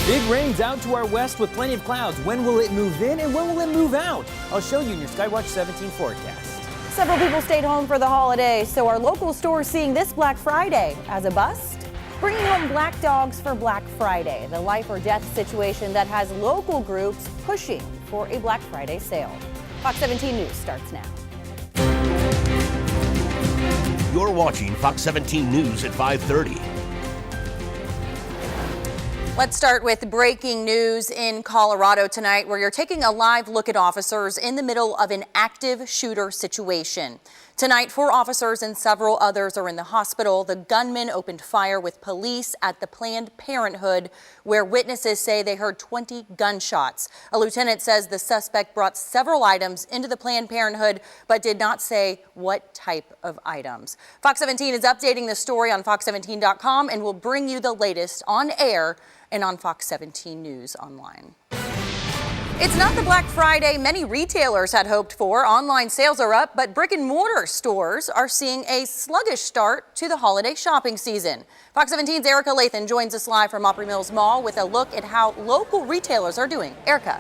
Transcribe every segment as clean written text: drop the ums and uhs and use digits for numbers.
Big rains out to our west with plenty of clouds. When will it move in and when will it move out? I'll show you in your Skywatch 17 forecast. Several people stayed home for the holiday, so are local stores seeing this Black Friday as a bust? Bringing home black dogs for Black Friday, the life or death situation that has local groups pushing for a Black Friday sale. Fox 17 News starts now. You're watching Fox 17 News at 5:30. Let's start with breaking news in Colorado tonight, where you're taking a live look at officers in the middle of an active shooter situation. Tonight, 4 officers and several others are in the hospital. The gunman opened fire with police at the Planned Parenthood, where witnesses say they heard 20 gunshots. A lieutenant says the suspect brought several items into the Planned Parenthood, but did not say what type of items. Fox 17 is updating the story on fox17.com and will bring you the latest on air and on Fox 17 News online. It's not the Black Friday many retailers had hoped for. Online sales are up, but brick and mortar stores are seeing a sluggish start to the holiday shopping season. Fox 17's Erica Lathan joins us live from Opry Mills Mall with a look at how local retailers are doing. Erica.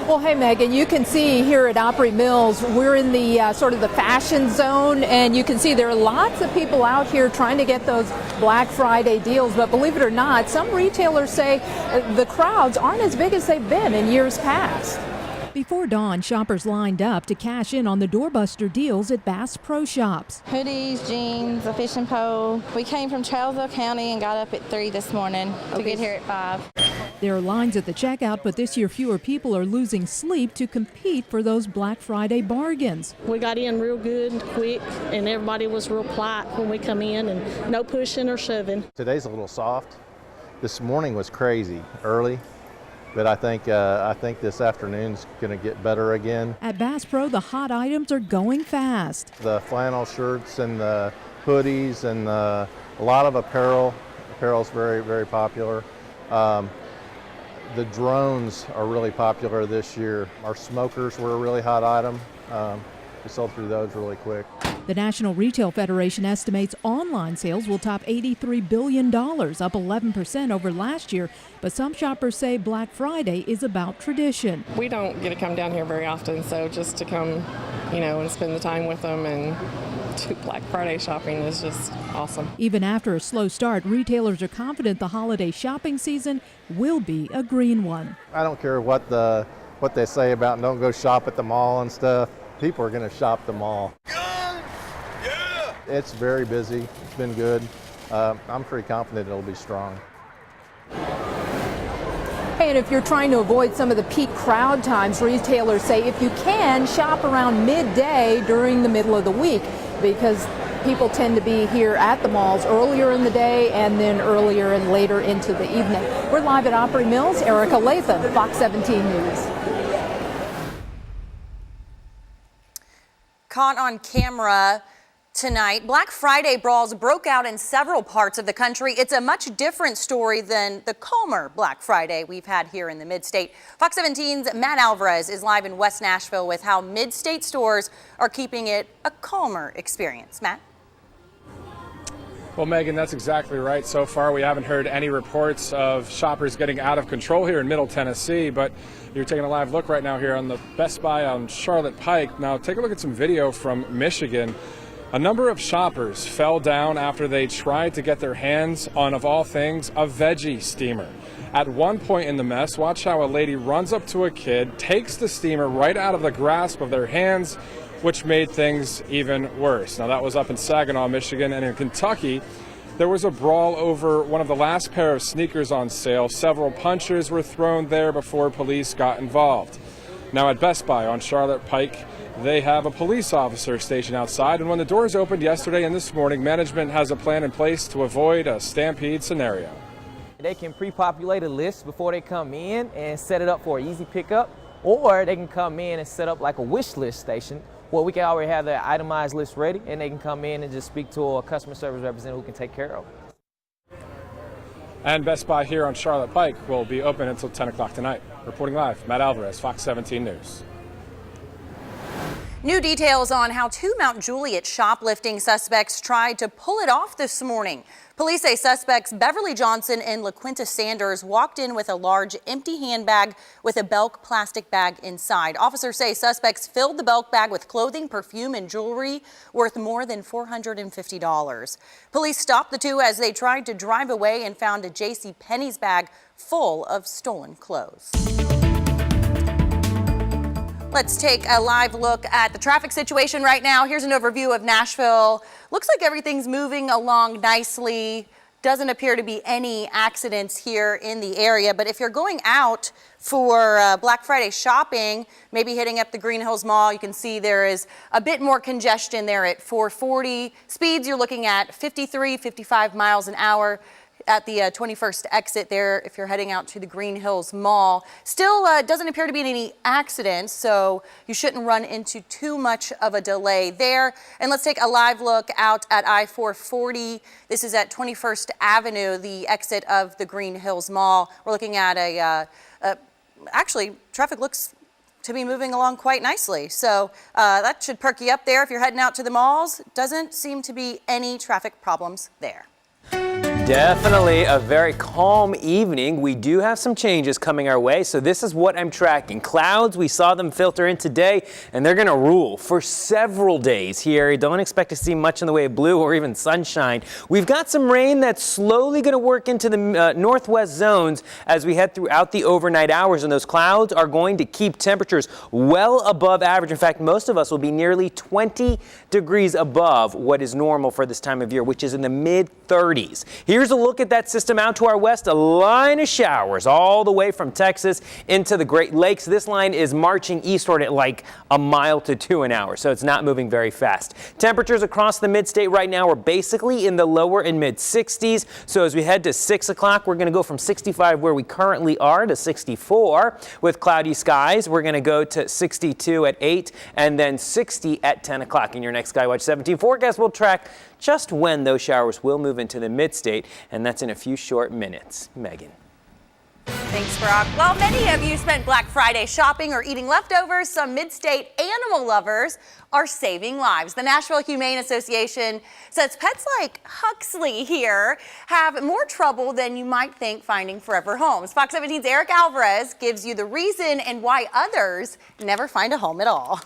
Well, hey, Megan, you can see here at Opry Mills, we're in the sort of the fashion zone, and you can see there are lots of people out here trying to get those Black Friday deals. But believe it or not, some retailers say the crowds aren't as big as they've been in years past. Before dawn, shoppers lined up to cash in on the doorbuster deals at Bass Pro Shops. Hoodies, jeans, a fishing pole. We came from Charlesville County and got up at 3 this morning to get here at 5. There are lines at the checkout, but this year fewer people are losing sleep to compete for those Black Friday bargains. We got in real good and quick, and everybody was real polite when we come in, and no pushing or shoving. Today's a little soft. This morning was crazy early, but I think this afternoon's going to get better again. At Bass Pro, the hot items are going fast. The flannel shirts and the hoodies and a lot of apparel. Apparel's very, very popular. The drones are really popular this year. Our smokers were a really hot item. We sold through those really quick. The National Retail Federation estimates online sales will top $83 billion, up 11% over last year. But some shoppers say Black Friday is about tradition. We don't get to come down here very often, so just to come, and spend the time with them and do Black Friday shopping is just awesome. Even after a slow start, retailers are confident the holiday shopping season will be a green one. I don't care what they say about don't go shop at the mall and stuff. People are going to shop the mall. Yeah. It's very busy. It's been good. I'm pretty confident it'll be strong. Hey, and if you're trying to avoid some of the peak crowd times, retailers say if you can, shop around midday during the middle of the week, because people tend to be here at the malls earlier in the day and then earlier and later into the evening. We're live at Opry Mills. Erica Lathan, Fox 17 News. Caught on camera tonight, Black Friday brawls broke out in several parts of the country. It's a much different story than the calmer Black Friday we've had here in the Mid-State. Fox 17's Matt Alvarez is live in West Nashville with how Mid-State stores are keeping it a calmer experience. Matt? Well, Megan, that's exactly right. So far, we haven't heard any reports of shoppers getting out of control here in Middle Tennessee, but you're taking a live look right now here on the Best Buy on Charlotte Pike. Now, take a look at some video from Michigan. A number of shoppers fell down after they tried to get their hands on, of all things, a veggie steamer. At one point in the mess, watch how a lady runs up to a kid, takes the steamer right out of the grasp of their hands, which made things even worse. Now, that was up in Saginaw, Michigan, and in Kentucky, there was a brawl over one of the last pair of sneakers on sale. Several punches were thrown there before police got involved. Now, at Best Buy on Charlotte Pike, they have a police officer stationed outside, and when the doors opened yesterday and this morning, management has a plan in place to avoid a stampede scenario. They can pre-populate a list before they come in and set it up for an easy pickup, or they can come in and set up like a wish list station where we can already have their itemized list ready, and they can come in and just speak to a customer service representative who can take care of it. And Best Buy here on Charlotte Pike will be open until 10 o'clock tonight. Reporting live, Matt Alvarez, Fox 17 News. New details on how 2 Mount Juliet shoplifting suspects tried to pull it off this morning. Police say suspects Beverly Johnson and LaQuinta Sanders walked in with a large empty handbag with a Belk plastic bag inside. Officers say suspects filled the Belk bag with clothing, perfume, and jewelry worth more than $450. Police stopped the two as they tried to drive away and found a JCPenney's bag full of stolen clothes. Let's take a live look at the traffic situation right now. Here's an overview of Nashville. Looks like everything's moving along nicely. Doesn't appear to be any accidents here in the area, but if you're going out for Black Friday shopping, maybe hitting up the Green Hills Mall, you can see there is a bit more congestion there at 440. Speeds, you're looking at 53, 55 miles an hour. At the 21st exit there, if you're heading out to the Green Hills Mall. Still doesn't appear to be any accidents, so you shouldn't run into too much of a delay there. And let's take a live look out at I-440. This is at 21st Avenue, the exit of the Green Hills Mall. We're looking at actually, traffic looks to be moving along quite nicely. So that should perk you up there if you're heading out to the malls. Doesn't seem to be any traffic problems there. Definitely a very calm evening. We do have some changes coming our way, so this is what I'm tracking. Clouds, we saw them filter in today, and they're going to rule for several days here. Don't expect to see much in the way of blue or even sunshine. We've got some rain that's slowly going to work into the northwest zones as we head throughout the overnight hours, and those clouds are going to keep temperatures well above average. In fact, most of us will be nearly 20 degrees above what is normal for this time of year, which is in the mid-30s. Here's a look at that system out to our west, a line of showers all the way from Texas into the Great Lakes. This line is marching eastward at like a mile to 2 an hour, so it's not moving very fast. Temperatures across the mid-state right now are basically in the lower and mid-60s. So as we head to 6 o'clock, we're going to go from 65 where we currently are to 64 with cloudy skies. We're going to go to 62 at 8 and then 60 at 10 o'clock. In your next Skywatch 17 forecast, we'll track just when those showers will move into the mid-state, and that's in a few short minutes. Megan. Thanks, Brock. Well, many of you spent Black Friday shopping or eating leftovers. Some mid-state animal lovers are saving lives. The Nashville Humane Association says pets like Huxley here have more trouble than you might think finding forever homes. Fox 17's Eric Alvarez gives you the reason and why others never find a home at all.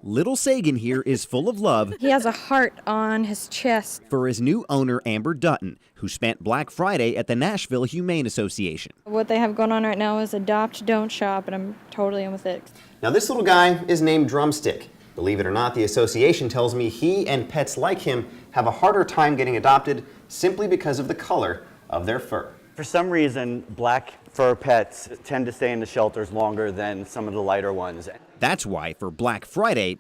Little Sagan here is full of love. He has a heart on his chest. For his new owner, Amber Dutton, who spent Black Friday at the Nashville Humane Association. What they have going on right now is adopt, don't shop, and I'm totally in with it. Now this little guy is named Drumstick. Believe it or not, the association tells me he and pets like him have a harder time getting adopted simply because of the color of their fur. For some reason, black fur pets tend to stay in the shelters longer than some of the lighter ones. That's why for Black Friday,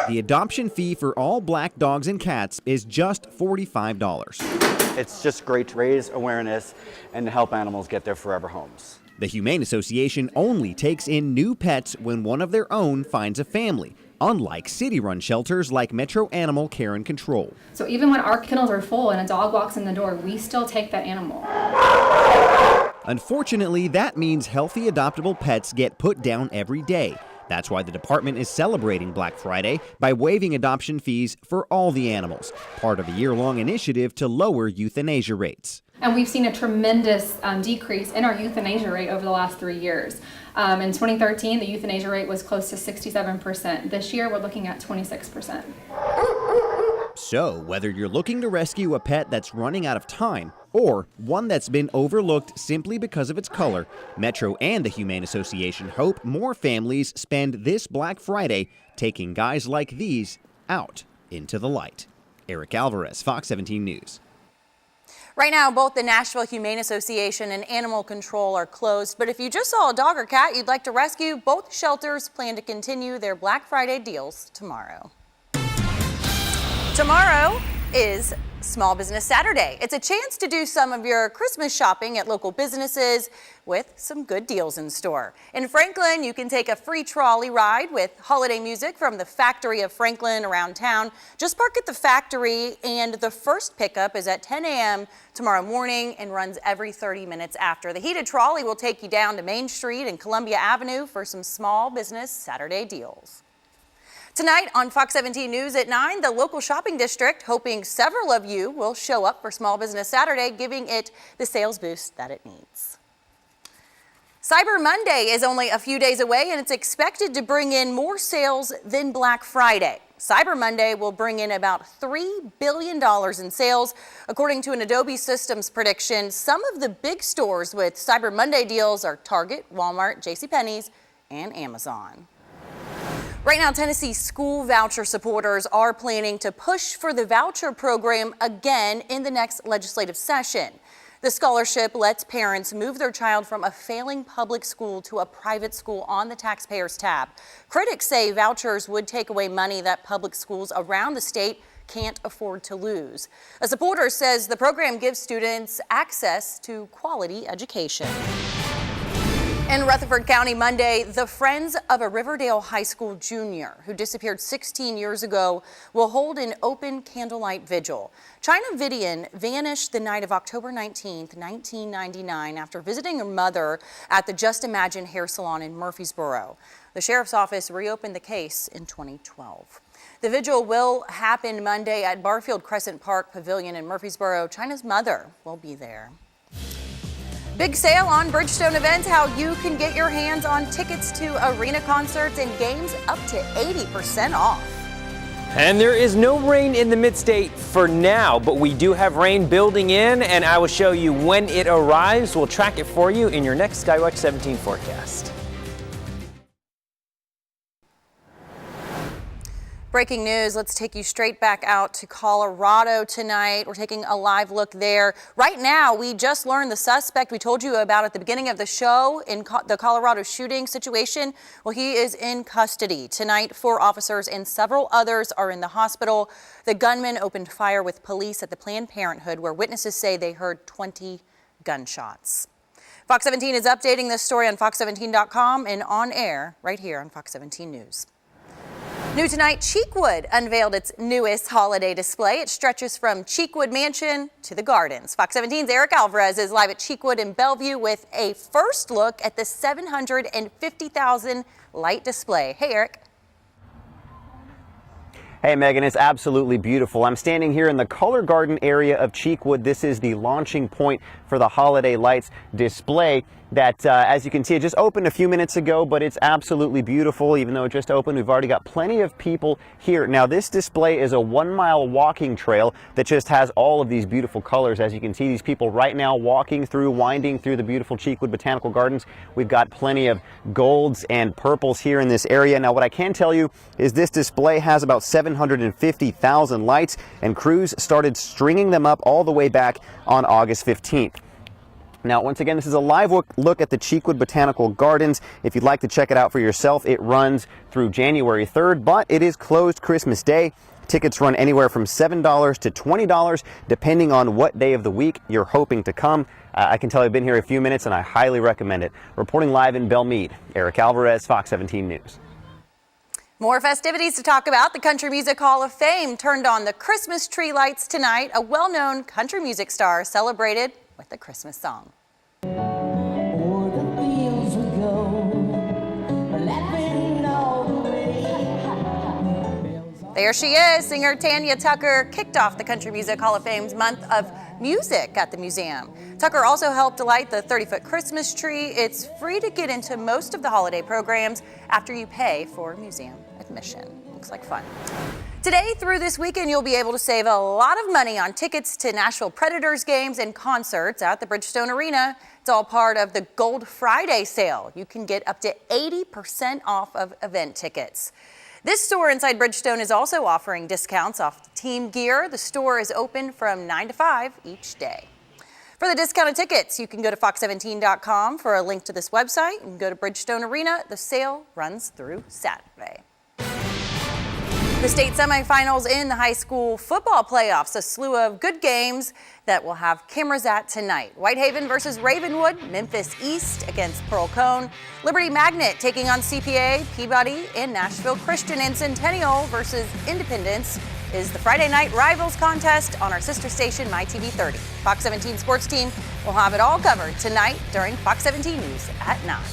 the adoption fee for all black dogs and cats is just $45. It's just great to raise awareness and to help animals get their forever homes. The Humane Association only takes in new pets when one of their own finds a family, unlike city-run shelters like Metro Animal Care and Control. So even when our kennels are full and a dog walks in the door, we still take that animal. Unfortunately, that means healthy adoptable pets get put down every day. That's why the department is celebrating Black Friday by waiving adoption fees for all the animals, part of a year-long initiative to lower euthanasia rates. And we've seen a tremendous decrease in our euthanasia rate over the last 3 years. In 2013, the euthanasia rate was close to 67%. This year, we're looking at 26%. So, whether you're looking to rescue a pet that's running out of time or one that's been overlooked simply because of its color, Metro and the Humane Association hope more families spend this Black Friday taking guys like these out into the light. Eric Alvarez, Fox 17 News. Right now, both the Nashville Humane Association and Animal Control are closed, but if you just saw a dog or cat you'd like to rescue, both shelters plan to continue their Black Friday deals tomorrow. Tomorrow is Small Business Saturday. It's a chance to do some of your Christmas shopping at local businesses with some good deals in store. In Franklin, you can take a free trolley ride with holiday music from the Factory of Franklin around town. Just park at the factory, and the first pickup is at 10 a.m. tomorrow morning and runs every 30 minutes after. The heated trolley will take you down to Main Street and Columbia Avenue for some Small Business Saturday deals. Tonight on Fox 17 News at 9, the local shopping district hoping several of you will show up for Small Business Saturday, giving it the sales boost that it needs. Cyber Monday is only a few days away, and it's expected to bring in more sales than Black Friday. Cyber Monday will bring in about $3 billion in sales. According to an Adobe Systems prediction, some of the big stores with Cyber Monday deals are Target, Walmart, JCPenney's, and Amazon. Right now, Tennessee school voucher supporters are planning to push for the voucher program again in the next legislative session. The scholarship lets parents move their child from a failing public school to a private school on the taxpayer's tab. Critics say vouchers would take away money that public schools around the state can't afford to lose. A supporter says the program gives students access to quality education. In Rutherford County Monday, the Friends of a Riverdale High School junior who disappeared 16 years ago will hold an open candlelight vigil. China Vidian vanished the night of October 19, 1999 after visiting her mother at the Just Imagine hair salon in Murfreesboro. The sheriff's office reopened the case in 2012. The vigil will happen Monday at Barfield Crescent Park Pavilion in Murfreesboro. China's mother will be there. Big sale on Bridgestone Events, how you can get your hands on tickets to arena concerts and games up to 80% off. And there is no rain in the Mid-State for now, but we do have rain building in, and I will show you when it arrives. We'll track it for you in your next Skywatch 17 forecast. Breaking news, let's take you straight back out to Colorado tonight. We're taking a live look there. Right now, we just learned the suspect we told you about at the beginning of the show in the Colorado shooting situation. Well, he is in custody. Tonight, 4 officers and several others are in the hospital. The gunman opened fire with police at the Planned Parenthood, where witnesses say they heard 20 gunshots. Fox 17 is updating this story on fox17.com and on air right here on Fox 17 News. New tonight, Cheekwood unveiled its newest holiday display. It stretches from Cheekwood Mansion to the Gardens. Fox 17's Eric Alvarez is live at Cheekwood in Bellevue with a first look at the 750,000 light display. Hey, Eric. Hey, Megan, it's absolutely beautiful. I'm standing here in the Color Garden area of Cheekwood. This is the launching point for the holiday lights display that, as you can see, it just opened a few minutes ago, but it's absolutely beautiful. Even though it just opened, we've already got plenty of people here. Now, this display is a 1-mile walking trail that just has all of these beautiful colors. As you can see, these people right now walking through, winding through the beautiful Cheekwood Botanical Gardens. We've got plenty of golds and purples here in this area. Now, what I can tell you is this display has about 750,000 lights, and crews started stringing them up all the way back on August 15th. Now, once again, this is a live look at the Cheekwood Botanical Gardens. If you'd like to check it out for yourself, it runs through January 3rd, but it is closed Christmas Day. Tickets run anywhere from $7 to $20, depending on what day of the week you're hoping to come. I can tell I've been here a few minutes, and I highly recommend it. Reporting live in Belmead, Eric Alvarez, Fox 17 News. More festivities to talk about. The Country Music Hall of Fame turned on the Christmas tree lights tonight. A well-known country music star celebrated with a Christmas song. There she is. Singer Tanya Tucker kicked off the Country Music Hall of Fame's month of music at the museum. Tucker also helped light the 30-foot Christmas tree. It's free to get into most of the holiday programs after you pay for museum admission. Looks like fun. Today through this weekend, you'll be able to save a lot of money on tickets to Nashville Predators games and concerts at the Bridgestone Arena. It's all part of the Gold Friday sale. You can get up to 80% off of event tickets. This store inside Bridgestone is also offering discounts off the team gear. The store is open from 9 to 5 each day. For the discounted tickets, you can go to fox17.com for a link to this website and go to Bridgestone Arena. The sale runs through Saturday. The state semifinals in the high school football playoffs, a slew of good games that we'll have cameras at tonight. Whitehaven versus Ravenwood, Memphis East against Pearl Cone, Liberty Magnet taking on CPA, Peabody, and Nashville Christian, and Centennial versus Independence is the Friday night rivals contest on our sister station, MyTV 30. Fox 17 sports team will have it all covered tonight during Fox 17 News at 9.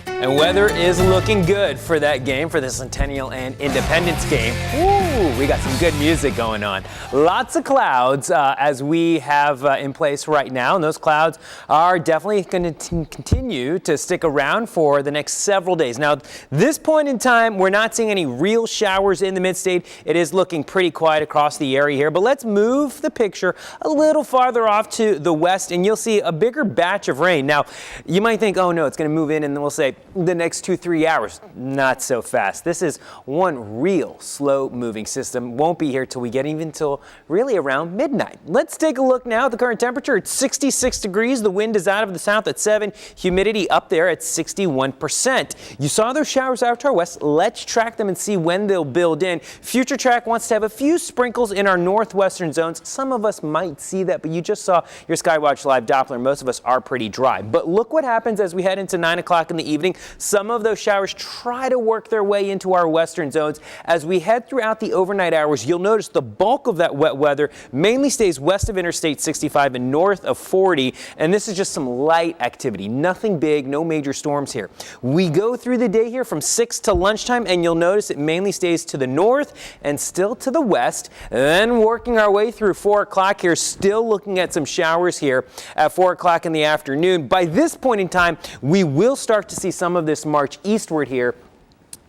And weather is looking good for that game, for the Centennial and Independence game. Ooh, we got some good music going on. Lots of clouds as we have in place right now. And those clouds are definitely going to continue to stick around for the next several days. Now, this point in time, we're not seeing any real showers in the mid-state. It is looking pretty quiet across the area here. But let's move the picture a little farther off to the west, and you'll see a bigger batch of rain. Now, you might think, oh no, it's going to move in, and then we'll say, the next 2-3 hours. Not so fast. This is one real slow moving system. Won't be here till we get even till really around midnight. Let's take a look now at the current temperature. It's 66 degrees. The wind is out of the south at 7. Humidity up there at 61%. You saw those showers out to our west. Let's track them and see when they'll build in. Future Track wants to have a few sprinkles in our northwestern zones. Some of us might see that, but you just saw your Skywatch Live Doppler. Most of us are pretty dry. But look what happens as we head into 9 o'clock in the evening. Some of those showers try to work their way into our western zones. As we head throughout the overnight hours, you'll notice the bulk of that wet weather mainly stays west of Interstate 65 and north of 40. And this is just some light activity. Nothing big, no major storms here. We go through the day here from 6 to lunchtime, and you'll notice it mainly stays to the north and still to the west. Then working our way through 4 o'clock here, still looking at some showers here at 4 o'clock in the afternoon. By this point in time, we will start to see some of this march eastward here.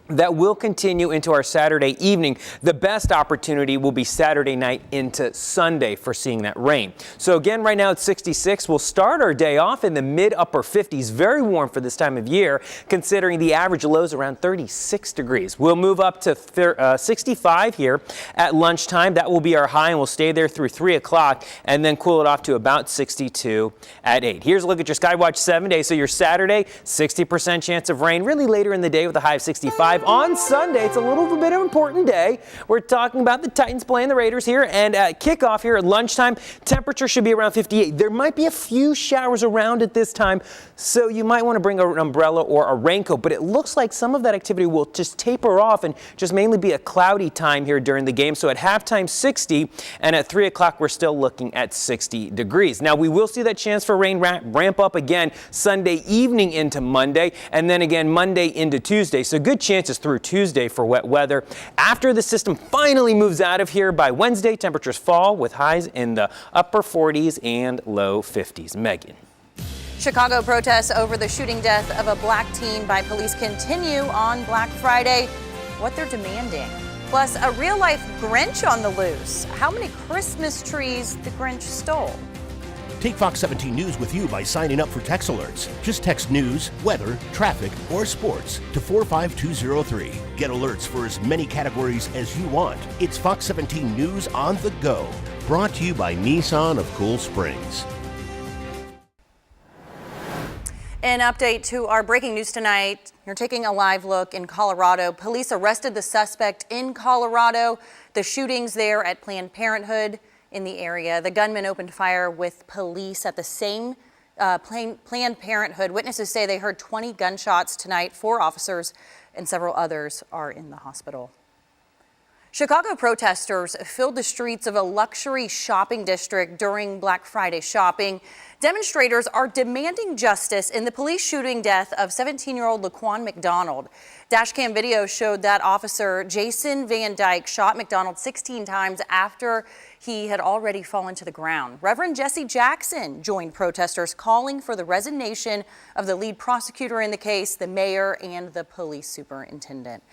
That will continue into our Saturday evening. The best opportunity will be Saturday night into Sunday for seeing that rain. So again, right now it's 66. We'll start our day off in the mid-upper 50s. Very warm for this time of year, considering the average lows around 36 degrees. We'll move up to 65 here at lunchtime. That will be our high, and we'll stay there through 3 o'clock and then cool it off to about 62 at 8. Here's a look at your Skywatch 7-day. So your Saturday, 60% chance of rain, really later in the day with a high of 65. On Sunday, it's a little bit of an important day. We're talking about the Titans playing the Raiders here, and at kickoff here at lunchtime, temperature should be around 58. There might be a few showers around at this time, so you might want to bring an umbrella or a raincoat, but it looks like some of that activity will just taper off and just mainly be a cloudy time here during the game. So at halftime, 60, and at 3 o'clock, we're still looking at 60 degrees. Now, we will see that chance for rain ramp up again Sunday evening into Monday, and then again Monday into Tuesday. So good chances through Tuesday for wet weather. After the system finally moves out of here by Wednesday, temperatures fall with highs in the upper 40s and low 50s. Megan. Chicago protests over the shooting death of a black teen by police continue on Black Friday. What they're demanding. Plus, a real-life Grinch on the loose. How many Christmas trees the Grinch stole. Take Fox 17 News with you by signing up for text alerts. Just text news, weather, traffic, or sports to 45203. Get alerts for as many categories as you want. It's Fox 17 News on the go. Brought to you by Nissan of Cool Springs. An update to our breaking news tonight. You're taking a live look in Colorado. Police arrested the suspect in Colorado. The shootings there at Planned Parenthood in the area. The gunman opened fire with police at the same Planned Parenthood. Witnesses say they heard 20 gunshots tonight. 4 officers and several others are in the hospital. Chicago protesters filled the streets of a luxury shopping district during Black Friday shopping. Demonstrators are demanding justice in the police shooting death of 17-year-old Laquan McDonald. Dashcam video showed that officer Jason Van Dyke shot McDonald 16 times after he had already fallen to the ground. Reverend Jesse Jackson joined protesters calling for the resignation of the lead prosecutor in the case, the mayor, and the police superintendent.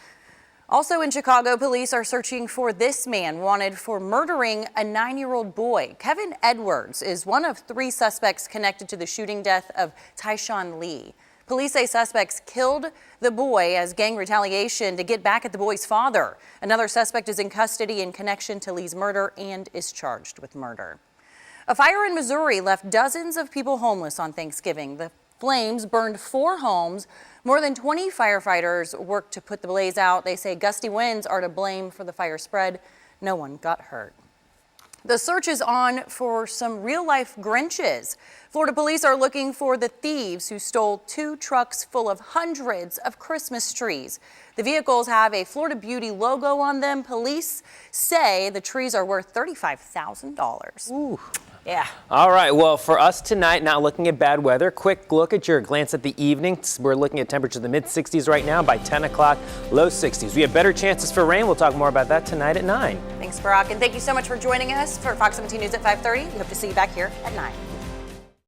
Also in Chicago, police are searching for this man wanted for murdering a 9-year-old boy. Kevin Edwards is one of 3 suspects connected to the shooting death of Tyshawn Lee. Police say suspects killed the boy as gang retaliation to get back at the boy's father. Another suspect is in custody in connection to Lee's murder and is charged with murder. A fire in Missouri left dozens of people homeless on Thanksgiving. The Flames burned 4 homes. More than 20 firefighters worked to put the blaze out. They say gusty winds are to blame for the fire spread. No one got hurt. The search is on for some real-life Grinches. Florida police are looking for the thieves who stole 2 trucks full of hundreds of Christmas trees. The vehicles have a Florida Beauty logo on them. Police say the trees are worth $35,000. Ooh. Yeah. All right, well, for us tonight, not looking at bad weather, quick look at your glance at the evening. We're looking at temperatures in the mid-60s right now. By 10 o'clock, low 60s. We have better chances for rain. We'll talk more about that tonight at 9. Thanks, Brock, and thank you so much for joining us for Fox 17 News at 5:30. We hope to see you back here at 9.